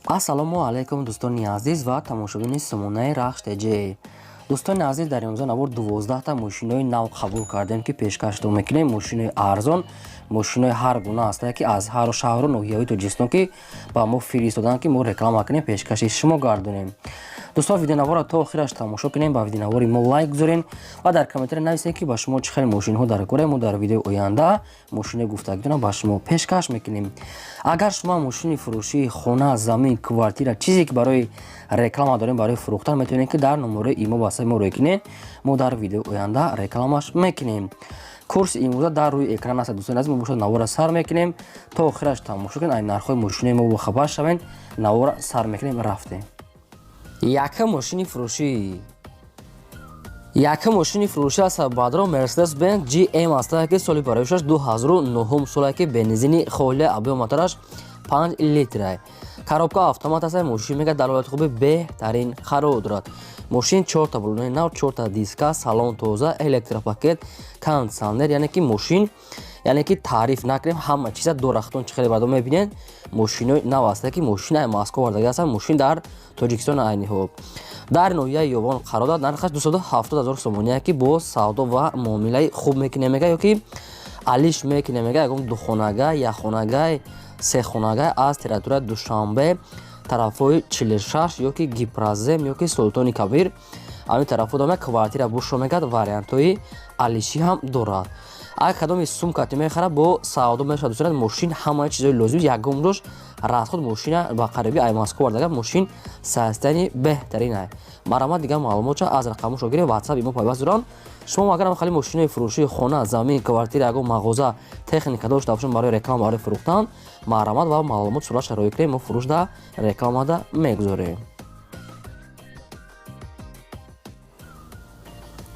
Ассалому алайкум Дустони Азиз ва тамошобини сомонаи РАХШ ТЧ. Дустони Азиз, дар имрӯза навор 12 та мошинҳои нав қабул кардем ки пешкаштон мекунем. Мошинҳои арзон, мошинҳои ҳар гуна ҳастанд ки аз ҳар шаҳру ноҳияҳои Тоҷикистон ки ба мо фиристодан ки мо реклама кунем, пешкаши шумо гардонем. Дӯстон, видеонавора то охираш тамошо кунем, ба видеонавори мо лайк гузорен ва дар комментари нависен ки ба шумо чӣ хел мошинҳо дар кора. Мо дар видеои оянда мошинҳои гуфтагидона ба шумо пешкаш мекунем. Агар шумо мошини фурӯшии хона, замин, квартира, чизе ки барои реклама дорем, барои фурӯхтан, метавонем ки дар номерои имо ба мо рекунем. Мо дар видеои оянда рекламаш мекунем. Курси имрӯза дар рӯи экран аст. Дӯстон азиз, мо бошад навора сар мекунем. То охираш тамошо кунед, ай нархҳои мошинои мо бо хабар шавед. Навора сар мекунем, рафтем. Якум мошини фурӯшӣ аст. Бадро Mercedes Benz GM аст ки соли пароишаш 2009 сола ки бензини холия объем мотораш 5 литр. Коробка автомат аст. Мошин мега далолати хуби беҳтарин қарор дорад. Мошин 4 та балони нав, 4 та диска, салон тоза, электропакет, кондиционер, яъне ки мошин, яъне ки таъриф накунем, ҳама чиза дорахтон чӣ хеле бадо мебинед. Мошинои нав аст ки мошин ай Москва вардаги аст. Мошин дар Тоҷикистон айни ҳол дар ноҳияи ёвон қарор дорад. Нархаш 270,000 сомония ки бо савдо ва муомилаи хуб мекунем мега, ё ки алиш мекунем мега. Ягон духонагай, яхонагай, сехонагай аз территорияи Душанбе, тарафҳои 46 ё ки Гипразем ё ки Султони Кабир, ами тарафҳо дорад. Квартира бушро мегад, вариантҳои алишӣ ҳам дорад. Агар кадоми сумкати мехара бо савдо мешавад. Дӯстон, мошин ҳамаи чизои лозим ягон рош расход мошина ба қариби ай Москва вардага. Мошин состоянии беҳтарин ай. Марамат дига маълумотша аз рақамошро гирем. WhatsApp имо пайваст дорам. шумо агар ҳам хали мошинои фурӯшии хона, замин, квартира, ягон мағоза, техника дошта бошед барои реклама, барои фурӯхтан, маълумот ва маълумот сура шарои кунем, мо фурӯшда рекламада мегузорем.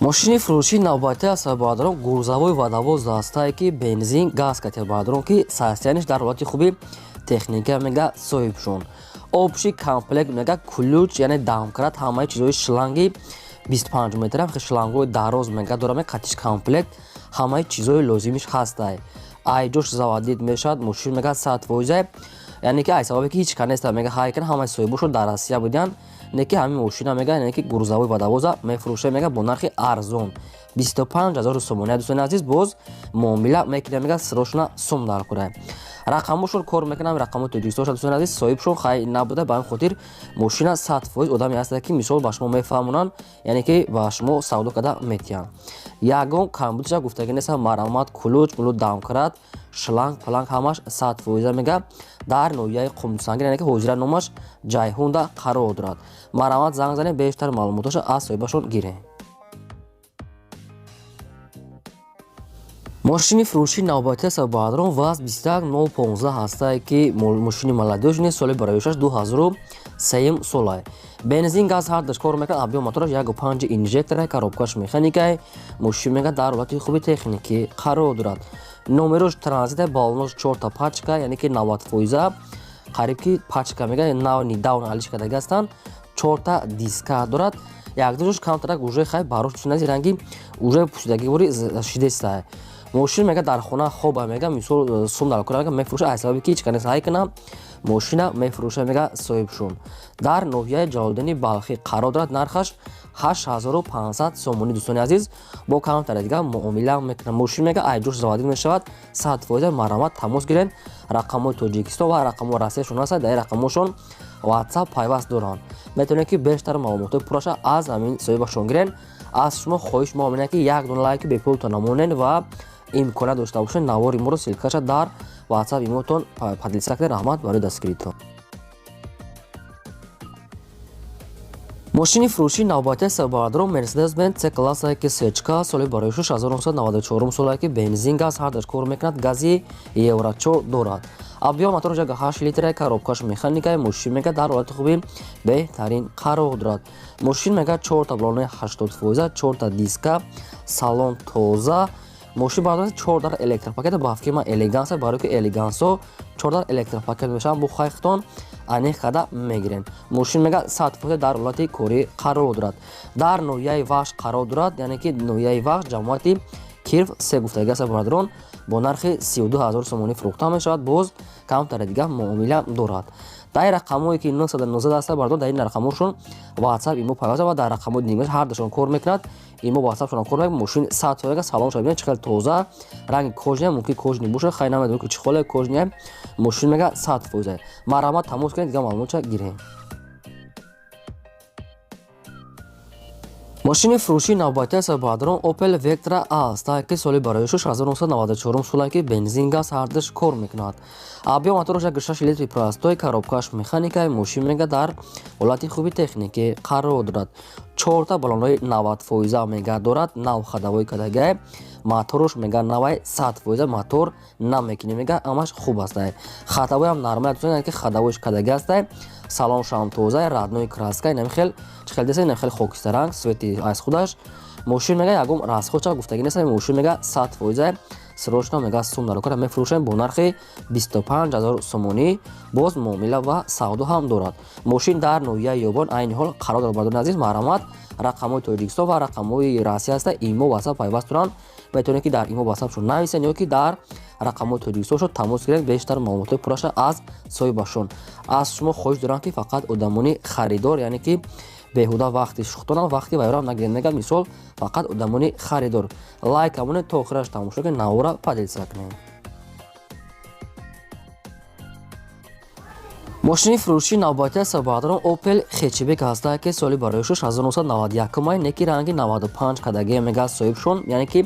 мошини фурӯшии навбатӣ аст. Баъдрон гурзавои водовоз астае ки бензин, газ катя баъдрон ки состояниш дар ҳолати хуби техника мега соҳибшон. Общий комплект мега ключ, яъне дамкрат, ҳамаи чизои шланги 25 метр ҳам шлангҳои дароз мега дорад. катиш комплект, ҳамаи чизои лозимиш ҳастай. айҷош заводид мешавад. мошин мега 100%, яъне ки ай сабабе ки ҳеч канеста мега ҳайкан ҳамаи соҳибошо дар Россия буданд. неки ҳамин мошина мега, яъне ки гурзавои водовоза мефурӯша мега бо нархи арзон 25,000 сомония. Дӯстони азиз, боз муомила мекунем мега сирошона сум дар кора. рақамошон кор мекунам, рақамои Тоҷикистон шад. Дӯстони азиз, соҳибшон хай набуда, ба ҳамин хотир мошина 100% одаме аст ки мисол ба шумо мефаҳмонанд, яъне ки ба шумо савдо када метиҳанд. ягон камбудша гуфтагӣ нест. марамат, кулуч, мулу дамкрат, шланг, планг ҳамаш 100% мега дар ноҳияи Қумсангир, яъне ки ҳозира номаш Ҷайҳунда қарор дорад. марамат занг занем, бештар маълумоташа аз соҳибашон гирем. мошини фурӯшии навбатӣ аст. баъдрон ВАЗ 21015 ҳастае ки мошини маладёж нест. соли бароишаш 2003 солай. бензин, газ ҳардаш кор мекунад. объем мотораш 1.5 инжектора, коробкаш механикае. мошин мега дар ҳолати хуби техникӣ қарор дорад. номерош транзит, балонош 4 та пачка, яъне ки 90% қариб ки пачка мега даун алиш кадаги ҳастанд. 4 та диска дорад. якдуш камтарак уже хай барош чунази ранги уже пусидаги бори шидестае. мошин мега дар хона хоба мега, мисол сум дар кора мега мефурӯша. ай сабаби ки ҳеч канес ҳайкана мошина мефурӯша мега соҳибшон. дар ноҳияи ҷалолиддини Балхӣ қарор дорад. нархаш 8500 сомонӣ. дӯстони азиз, бо камтаре дига муомила мекунам. мошин мега айҷош заводид мешавад. 100% марамат тамос гирен. рақамои Тоҷикистон ва рақамои Россияшон аст. дар рақамошон WhatsApp пайваст доранд. метавонед ки бештар маълумотои пурраша аз ҳамин соҳибашон гирен. аз шумо хоҳиш меомадем ки як дона лайки бепулта намонед ва имконат дошта бошед навори моро силкаша дар WhatsApp имотон падлиса кунед. раҳмат барои дастгиритон. мошини фурӯшии навбатӣ аст. баъдрон Mercedes Benz C-класса ки сечка, соли бароишаш 1994 солае ки бензин, газ ҳардаш кор мекунад. гази евро 4 дорад. объем мотораш 8 литр, коробкаш механикае. мошин мега дар ҳолати хуби беҳтарин қарор дорад. мошин мега 4 та балони 80%, 4 та диска, салон тоза. мошин баъдон 4 дар электропакет ба ҳафкима элеганс, барои ки элегансо 4 дар электропакет мешаванд. бо хайхтон анех када мегирен. мошин мега 100% дар ҳолати корӣ қарор дорад. дар ноҳияи вахш қарор дорад, яъне ки ноҳияи вахш ҷамоати кирв се гуфтагӣ аст. баъдрон бо нархи 32000 сомонӣ фурӯхта мешавад. боз камтаре дига муомила дорад. дар рақамҳое ки 919 аст бардор дар ин рақамҳошон WhatsApp имо пайваст ва дар рақамҳои дигар ҳардушон кор мекунад. имо WhatsApp шон кор мекунад. Мошин 100% салон шуд. Бинед чӣ хел тоза, ранги кожня мумкин кожни боша, хай намедонам ки чӣ холе кожня. Мошин мега 100%. Марамат тамос кунед, дигар маълумота гирем. Мошини фурӯшии навбатӣ аст баъдрон Opel Vectra аст ки соли бароишаш 1994 сола ки бензин газ ҳардаш кор мекунад. Объем моторош 1.6 литри простой, коробкаш механикаи мошин мега дар ҳолати хуби техникӣ қарор дорад. 4 баллонҳои 90% мега дорад. Нав хадавои кадагаи моторош мега навай 100% мотор намекини мега амаш хуб аст. Хатавои ҳам нормал аст ки хадавоиш кадага аст. Салон шам тоза, радной краска, намхел чхел дesa намхел хокистар ранг, свети аз худаш. Мошин мега ягом расхоча гуфтаги неса, мошин мега 100%. Срочно мега сум нарокара мефурӯшем бо нархи 25000 сомонӣ. Боз муомила ва савдо ҳам дорад. Мошин дар ноҳияи ёбон айни ҳол қарор дорад. Бардор азиз, марамат рақамҳои Тоҷикистон ва рақамҳои Россия аст. Имо WhatsApp пайваст доранд. метавонед ки дар имо WhatsApp шон нависен ё ки дар рақамҳои Тоҷикистон шон тамос гиред. Бештар маълумотои пураша аз соҳибашон. Аз шумо хоҳиш дорам ки фақат одамони харидор, яъне ки беҳуда вақти шухтонам, вақти вайрам нагиред мега, мисол фақат одамони харидор. Лайк амоне то охираш тамошо ки навора падилса кунем. мошини фурӯшии навбатӣ аст баъдрон Opel Хетчбек аст ки соли бароишаш 1991 май неки ранги 95 кадаге мега соҳибшон, яъне ки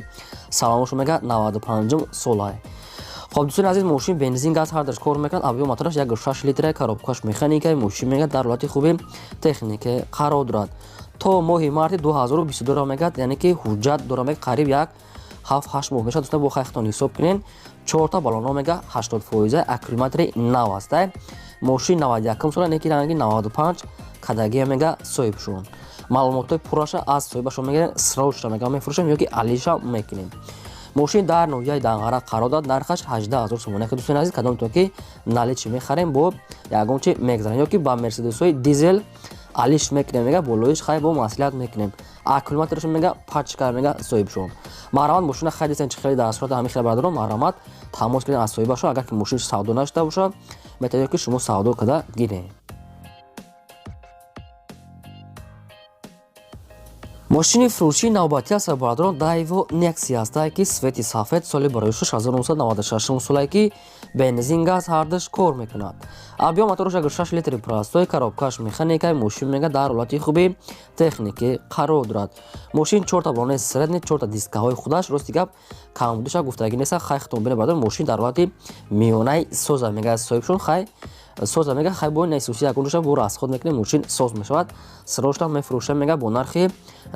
салоншон мега 95 солай. خب دوستان عزیز، ماشین بنزین گاز هر درش کار میکنه. آبیو موتورش 1.6 لیتره، کاروبکاش مکانیکه. ماشین میگه در حالت خوبی تکنیکی قرار دارد. تا ماه مارس 2022 میگه، یعنی که حجت داره میگه قریب یک 7-8 ماه میشه. دوستان با خیختان حساب کنین. 4 تا بالون میگه 80% اکریلومتر نو است. ماشین 91 سال نیکی رنگی 95 کداگی میگه صاحب شون. معلومات پرش از صاحبشون میگه سراوش میگه میفروشیم یا که علیشا میکنیم. ماشین در نوعیه دنگاره قرار داد. نرخش 18000 سومونه که دوستان عزیز کدام تو که نالیچ میخریم با یگان چه میگذاریم یا که با مرسدس های دیزل علیش میکنیم میگه بولویش خیلی با مسئولیت میکنیم. کیلومترش میگه 5 کار میگه صاحب شون. مرامت ماشین خیلی سنج خیلی در صورت همین خیلی برادران مرامت تماس کنید از صاحبش. اگر که ماشین سودا نشده باشه میتونید که شما سودا کده گیرید. ماشین فروشی نوبتی است برادران Daewoo Nexia است که سفید سفید سال برایش 1996 سالی که بنزین گاز هردش کار میکند. آبیو موتورش 6 لیتر پراستوی کاروبکاش مکانیکای ماشین میگه در حالت خوبی تکنیکی قرار دارد. ماشین 4 تا بالون سرد 4 تا دیسک های خودش راستی گپ کم بودش گفتگی نیست. خیختون بین برادران ماشین در حالت میانه سوز میگه صاحبشون خی سوز میگه خی با نیسوسی اگونش با راست خود میکنه ماشین سوز میشود. سروشتا میفروشه میگه با نرخ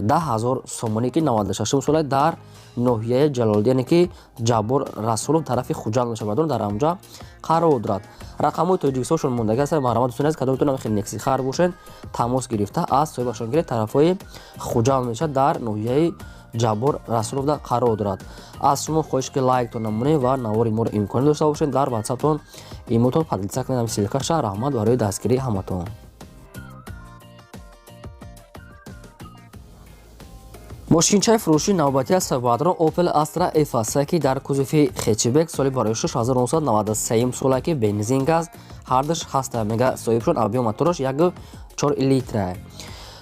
10000 سومونی که 96 سال در ناحیه جلالدین که جابر رسول طرف خوجند میشه بدون در اونجا قرار دارد. رقم‌های توجیهشون موندگی است. مرامت دوستان از کدومتون میخواین نکسی خر باشین تماس گرفته از صاحبشون گرفت طرفای خوجند میشه در ناحیه جابر رسول در قرار دارد. از شما خواهش که لایک تو نمونه و نوار ایمو رو امکان داشته باشین. در واتساپ تون ایموتون پدیدسا کنید. سیلکش رحمت برای دستگیری همتون. ماشینچای فروشی نوبتی است برادران Opel Astra F است که در کوزوف Хетчбек سال برایش 1993 سالی که بنزین گاز هردش هست میگه صاحبشون. آبیو موتورش 1.4 لیتره.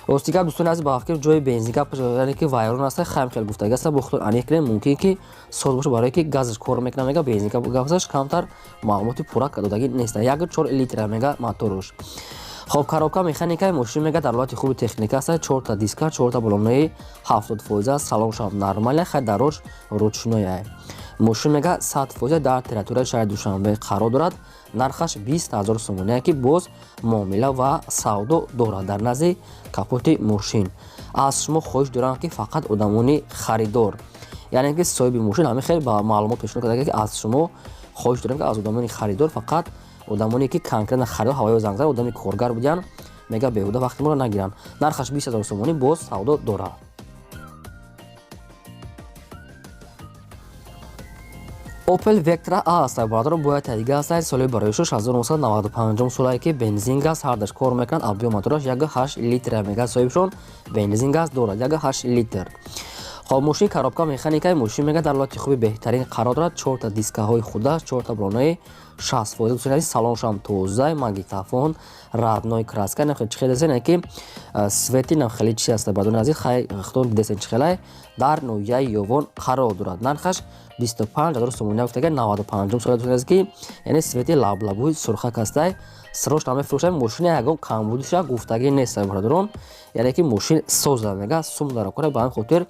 راستی که دوستان از باقی جای بنزین گپ یعنی که وایرون است خیلی خیلی گفتگی است. بخاطر انیکره ممکن که سوز باشه برای که گازش کار میکنه میگه بنزین گپش کمتر معلوماتی پورا دادگی نیست. 1.4 لیتره میگه موتورش. خب کاروبکا مکانیکای ماشین میگه در حالت خوب تکنیک است. 4 تا دیسک 4 تا بالونای 70% سالونش هم نرمال خیلی دروش روچنویه. ماشین میگه 100% در تریتوری شهر دوشنبه قرار دارد. نرخش 20000 سومونه که باز معامله و سودا دارد. در نزد کاپوت ماشین از شما خواهش دارم که فقط آدمانی خریدار یعنی که صاحب ماشین همه خیلی با معلومات پیشنهاد کرده که از شما خواهش دارم که از آدمانی خریدار فقط آدمانی که کانکرن خرید هوای زنگ زد آدمی کارگر بودن میگه بهوده وقتی ما رو نگیرن. نرخش 20000 سومونی باز سودا داره. Opel Vectra است برادران باید دیگه است. سال برایش 1995 سالی که بنزین گاز هردش کار میکنه. آبیو موتورش 1.8 لیتر میگه صاحبشون بنزین گاز داره 1.8 لیتر. خب ماشین کاروبکا مکانیکای ماشین میگه در حالت خوبی بهترین قرار دارد. 4 تا دیسک های خودش 4 تا بالونای 60%. Дӯстони азиз, салоншам тоза, магнитофон, родной краска, нахел чихел десен ки свети нахели чи аст бадон азиз, хай хтор десен чихелай дар ноҳияи ёвон қарор дорад. Нархаш 25000 сомон гуфтага 95 сол дӯстони азиз ки яъне свети лаблабуи сурхак астай. срош наме фурӯшам мошини ягон камбудиша гуфтаги нест барадорон, яъне ки мошин соза мега сум дара кора, ба ҳамин хотир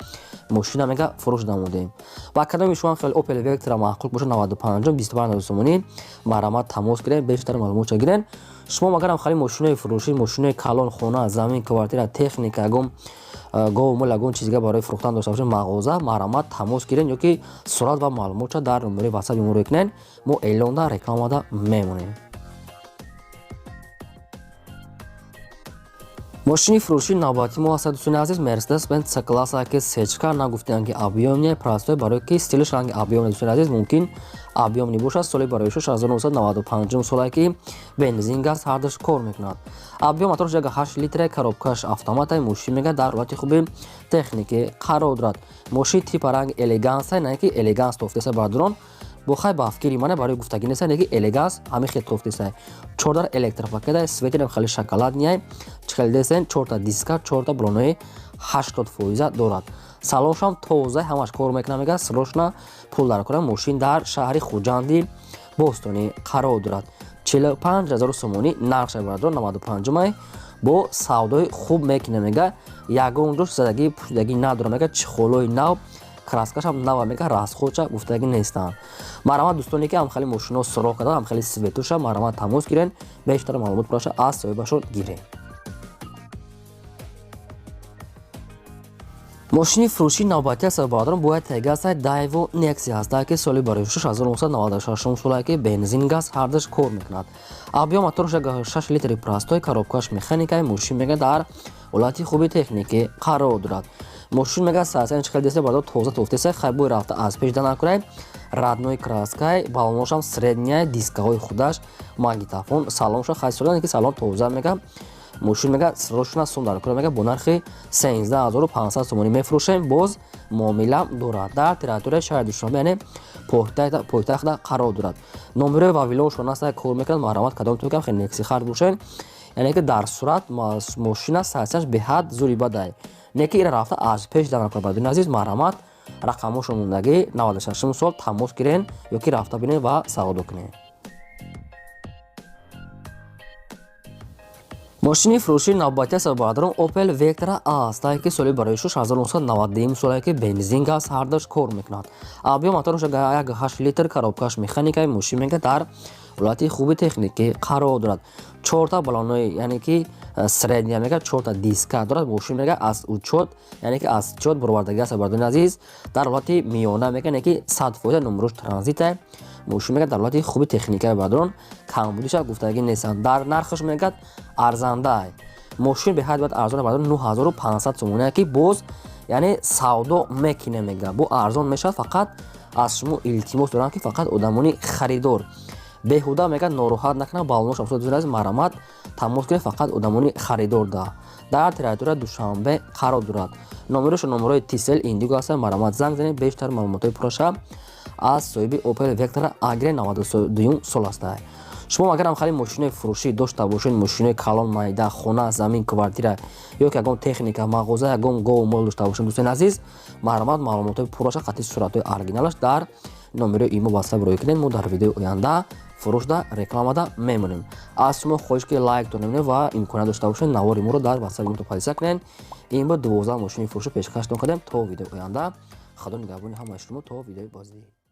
мошина мега фурӯш намудем. Ба кадоми шумо хеле Opel Vectra маъқул боша 95 25000 сомонӣ марамат тамос гирен, бештар маълумотша гирен. шумо магарам хали мошинҳои фурӯшӣ, мошинҳои калон, хона, замин, квартира, техника, ягон гов мол ягон чизга барои фурӯхтан дошта бошед, мағоза марамат тамос гирен ёки сурат ва маълумотша дар номери WhatsApp муроҷиат кунед. мо эълонда рекламада мемонем. мошини фурӯши навбати мо ҳаст дӯстони азиз, Mercedes-Benz C-класса ки сечка нагуфтем ки объёмне простои барои ки стилиш ранги объёмне дӯстони азиз мумкин объёмни бошад. соли барои 1995 соле ки бензин газ ҳардаш кор мекунад. объём атрош 8 литре, коробкаш автоматай, мошин мега дар ҳолати хуби техники қарор дорад. мошин типа ранги элеганса, не ки элеганс тофтеса бардорон бо хай ба фикри мана барои гуфтагӣ неста, не ки элеганс ҳамин хел тофтеса. 4 электропакета, свети хеле шоколадния, чихел десен, 4 диска, 4 блонои 80% дорад. салоншам тоза, ҳамаш кор мекунад мега срочна пул дар кора. мошин дар шаҳри Хучанди Бостони қарор дорад. 45000 сомонӣ нархша бардор 95 май бо савдои хуб мекуна мега. ягон ҷош задагӣ пушидагӣ надора мега, чихолои нав, краскашам нава мега, расходша гуфтагӣ нестанд. марамат дӯстоне ки ҳам хели мошино суроғ карда, ҳам хели светуша марамат тамос гирен, бештар маълумот пураша аз соҳибашон гирен. мошини фурӯши навбати аст барадорон бояд тайга аст Daewoo Nexia аст ки соли барои 1996 соле ки бензин газ ҳардаш кор мекунад. объём атрош 6 литри простой, коробкаш механикаи, мошин мега дар ҳолати хуби техники қарор дорад. мошин мега сарсани чихел деса бардор тоза тофтеса, хайбои рафта аз пеш данакурай, родной краскай, балоношам средняй, дискаҳои худаш, магнитофон, салонша хайсодан ки салон тоза мега. мошин мега срочна сум дар кора мега бо нархи 13500 сомонӣ мефурӯшем. боз муомила дорад. дар территорияи шаҳри Душанбе, яъне пойтахта қарор дорад. номерои вавилоншон аст кор мекунад. марамат кадом тӯкам хеле некси хард бошед, яъне ки дар сурат мошина сасияш беҳад зури бадай, не ки ира рафта аз пеш дана кора. бадуни азиз марамат рақамошон мондагӣ 96 сол тамос гирен ёки рафта бинед ва савдо кунед. мошини фурӯши навбати аст барадорон Opel Vectra аст ки соли барои 1992 соле ки бензин газ ҳардаш кор мекунад. объём атрош 8 литр, коробкаш механикаи, мошин мега дар ҳолати хуби техники қарор дорад. 4 балонои, яъне ки средния мега, 4 диска дорад. мошин мега аз учёт, яъне ки аз учёт бурвардагӣ аст барадорон азиз, дар ҳолати миёна мега, яъне ки 100% номерош транзита. мошин мега дар ҳолати хуби техникаи барадорон камбудиша гуфтагӣ нестанд. дар нархаш мега арзанда. мошин беҳад бад арзон барадорон 9500 сомонӣ ки боз яъне савдо мекуна мега. бо арзон мешавад, фақат аз шумо илтимос дорам ки фақат одамони харидор беҳуда мега нороҳат накунад. балонош афсода марамат тамос гиред, фақат одамони харидор да. дар территорияи Душанбе қарор дорад. номерош номерои Tisel Indigo аст. марамат занг занед, бештар маълумотои пураша аз соҳиби Opel Vectra агре 92 сол аст. шумо агарам хали мошинои фурӯшӣ дошта бошед, мошинои калон, майда, хона, замин, квартира ёки ягон техника, мағоза, ягон гов мол дошта бошед дӯстони азиз, марамат маълумотои пураша қатъи суратҳои оригиналаш дар номерои имо WhatsApp муроҷиат кунед. мо дар видеои оянда фурӯшда рекламада мемонем. аз шумо хоҳиш ки лайк тонем ва имконият дошта бошед навори моро дар WhatsApp имо позиция кунед. ин бор 12 мошини фурӯши пешкаштон кардем. то видеои оянда худо нигаҳбони ҳамаи шумо. то видеои бозӣ.